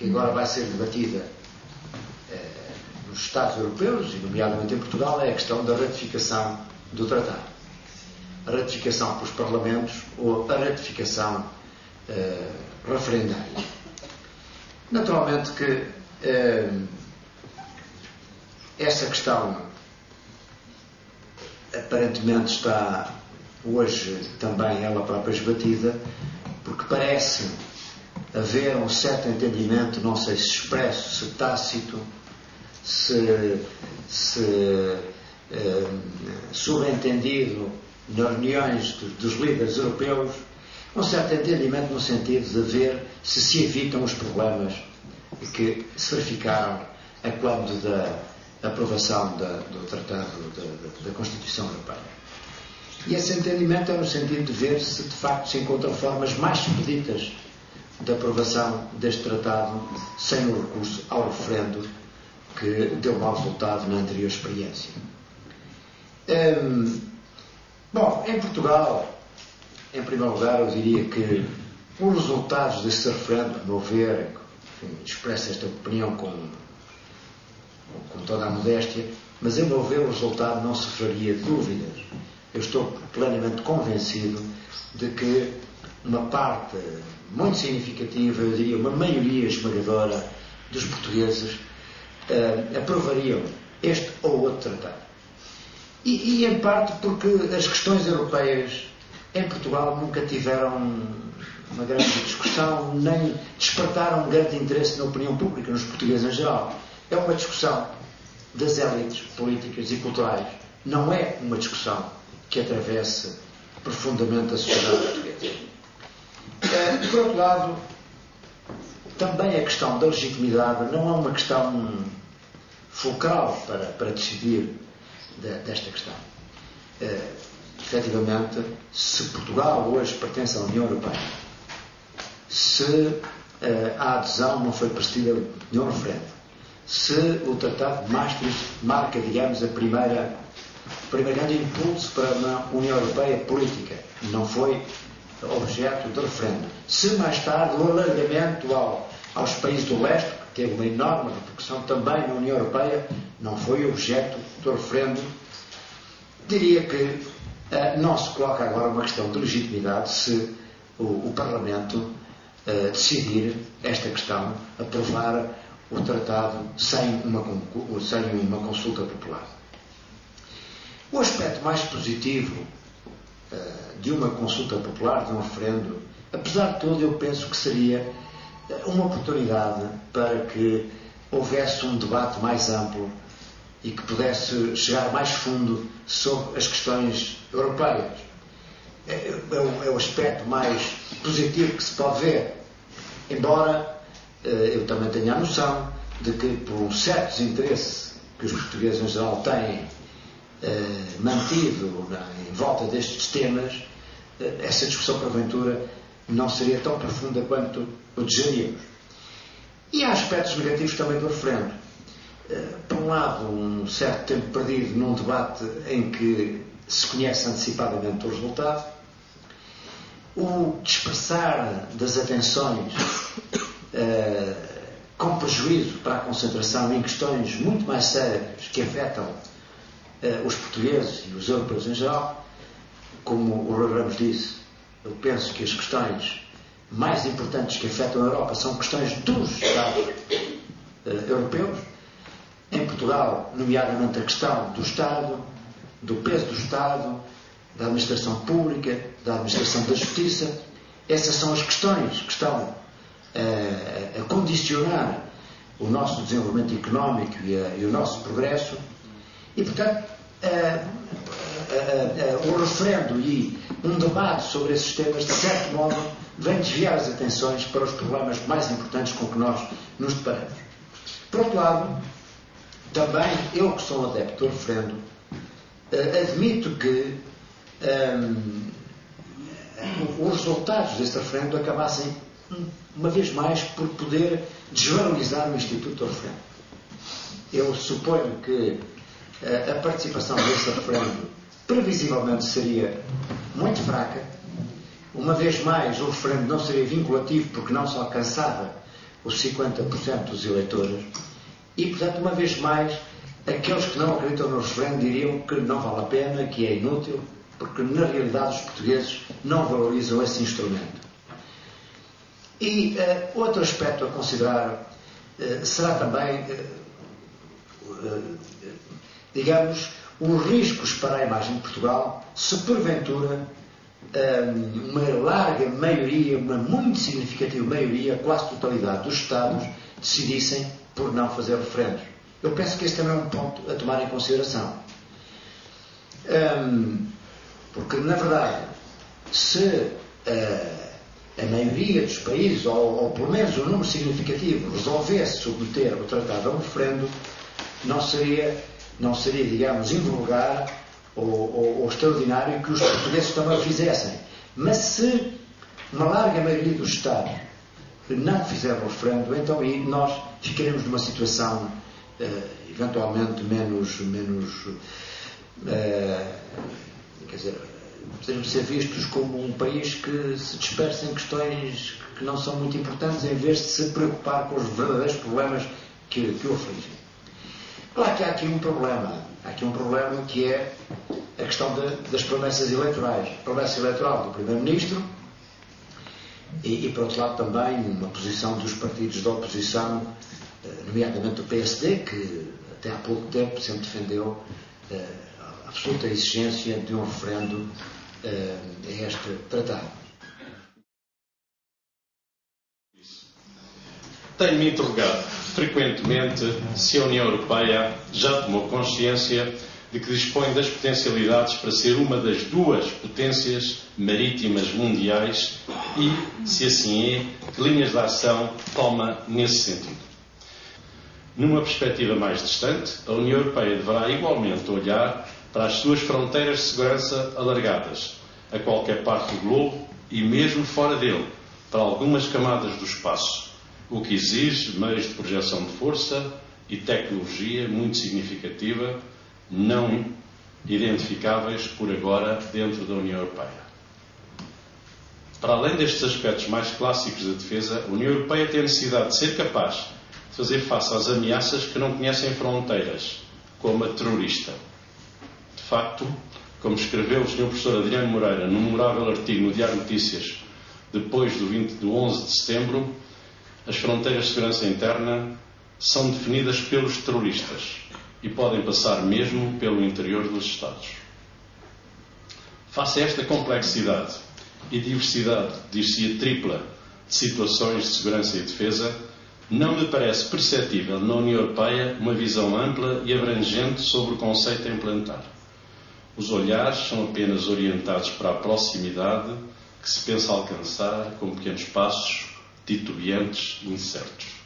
que agora vai ser debatida nos Estados europeus, e nomeadamente em Portugal, é a questão da ratificação do tratado. A ratificação pelos parlamentos ou a ratificação referendária. Naturalmente que essa questão aparentemente está hoje também ela própria esbatida, porque parece haver um certo entendimento, não sei se expresso, se tácito, se subentendido nas reuniões dos líderes europeus, um certo entendimento no sentido de ver se evitam os problemas que se verificaram a quando da aprovação do Tratado da Constituição Europeia. E esse entendimento é no sentido de ver se de facto se encontram formas mais expeditas de aprovação deste tratado sem o recurso ao referendo que deu mau resultado na anterior experiência. Bom, em Portugal, em primeiro lugar, eu diria que os resultados desse referendo, a meu ver, expresso esta opinião com toda a modéstia, mas a meu ver o resultado não sofreria dúvidas. Eu estou plenamente convencido de que uma parte muito significativa, eu diria uma maioria esmagadora dos portugueses aprovariam este ou outro tratado. E em parte porque as questões europeias em Portugal nunca tiveram uma grande discussão, nem despertaram um grande interesse na opinião pública, nos portugueses em geral. É uma discussão das élites políticas e culturais. Não é uma discussão que atravesse profundamente a sociedade portuguesa. Por outro lado, também a questão da legitimidade não é uma questão fulcral para decidir desta questão. Efetivamente, se Portugal hoje pertence à União Europeia, se a adesão não foi precedida de um referendo, se o Tratado de Maastricht marca, digamos, o primeiro grande impulso para uma União Europeia política, não foi objeto de referendo, se mais tarde o alargamento aos países do leste, que teve uma enorme repercussão também na União Europeia, não foi objeto do referendo, diria que não se coloca agora uma questão de legitimidade se o Parlamento decidir esta questão, aprovar o tratado sem uma consulta popular. O aspecto mais positivo de uma consulta popular, de um referendo, apesar de tudo, eu penso que seria uma oportunidade para que houvesse um debate mais amplo e que pudesse chegar mais fundo sobre as questões europeias. É o aspecto mais positivo que se pode ver, embora eu também tenha a noção de que, por um certo desinteresse que os portugueses em geral têm mantido em volta destes temas, essa discussão, porventura, não seria tão profunda quanto o desejaríamos. E há aspectos negativos também do referendo. Por um lado, um certo tempo perdido num debate em que se conhece antecipadamente o resultado, o dispersar das atenções com prejuízo para a concentração em questões muito mais sérias que afetam os portugueses e os europeus em geral. Como o Rui Ramos disse, eu penso que as questões mais importantes que afetam a Europa são questões dos Estados europeus. Em Portugal, nomeadamente a questão do Estado, do peso do Estado, da administração pública, da administração da justiça. Essas são as questões que estão a condicionar o nosso desenvolvimento económico e o nosso progresso. E, portanto, o referendo e um debate sobre esses temas, de certo modo, vem desviar as atenções para os problemas mais importantes com que nós nos deparamos. Por outro lado, também, eu que sou adepto do referendo, admito que os resultados deste referendo acabassem, uma vez mais, por poder desvalorizar o Instituto do Referendo. Eu suponho que a participação desse referendo previsivelmente seria muito fraca. Uma vez mais, o referendo não seria vinculativo porque não se alcançava os 50% dos eleitores, e, portanto, uma vez mais, aqueles que não acreditam no referendo diriam que não vale a pena, que é inútil, porque, na realidade, os portugueses não valorizam esse instrumento. E outro aspecto a considerar será também, digamos, os riscos para a imagem de Portugal se, porventura, uma larga maioria, uma muito significativa maioria, quase totalidade dos Estados, decidissem por não fazer referendos. Eu penso que este também é um ponto a tomar em consideração. Porque, na verdade, se a maioria dos países, ou pelo menos um número significativo, resolvesse submeter o tratado a um referendo, não seria, digamos, invulgar ou extraordinário que os portugueses também o fizessem. Mas se uma larga maioria dos Estados não fizer o referendo, então aí nós ficaremos numa situação eventualmente menos quer dizer, podemos ser vistos como um país que se dispersa em questões que não são muito importantes, em vez de se preocupar com os verdadeiros problemas que o afligem. Claro que há aqui um problema. Há aqui um problema que é a questão das promessas eleitorais. A promessa eleitoral do Primeiro-Ministro e, por outro lado, também uma posição dos partidos da oposição, nomeadamente do PSD, que até há pouco tempo sempre defendeu a absoluta exigência de um referendo a este tratado. Tenho-me interrogado frequentemente se a União Europeia já tomou consciência de que dispõe das potencialidades para ser uma das duas potências marítimas mundiais e, se assim é, que linhas de ação toma nesse sentido. Numa perspectiva mais distante, a União Europeia deverá igualmente olhar para as suas fronteiras de segurança alargadas, a qualquer parte do globo e mesmo fora dele, para algumas camadas do espaço, o que exige meios de projeção de força e tecnologia muito significativa, não identificáveis por agora dentro da União Europeia. Para além destes aspectos mais clássicos da defesa, a União Europeia tem a necessidade de ser capaz de fazer face às ameaças que não conhecem fronteiras, como a terrorista. De facto, como escreveu o Sr. Professor Adriano Moreira num memorável artigo no Diário de Notícias depois do 11 de setembro, as fronteiras de segurança interna são definidas pelos terroristas e podem passar mesmo pelo interior dos Estados. Face a esta complexidade e diversidade, dir-se-ia tripla, de situações de segurança e defesa, não me parece perceptível na União Europeia uma visão ampla e abrangente sobre o conceito a implantar. Os olhares são apenas orientados para a proximidade que se pensa alcançar com pequenos passos titubeantes e incertos.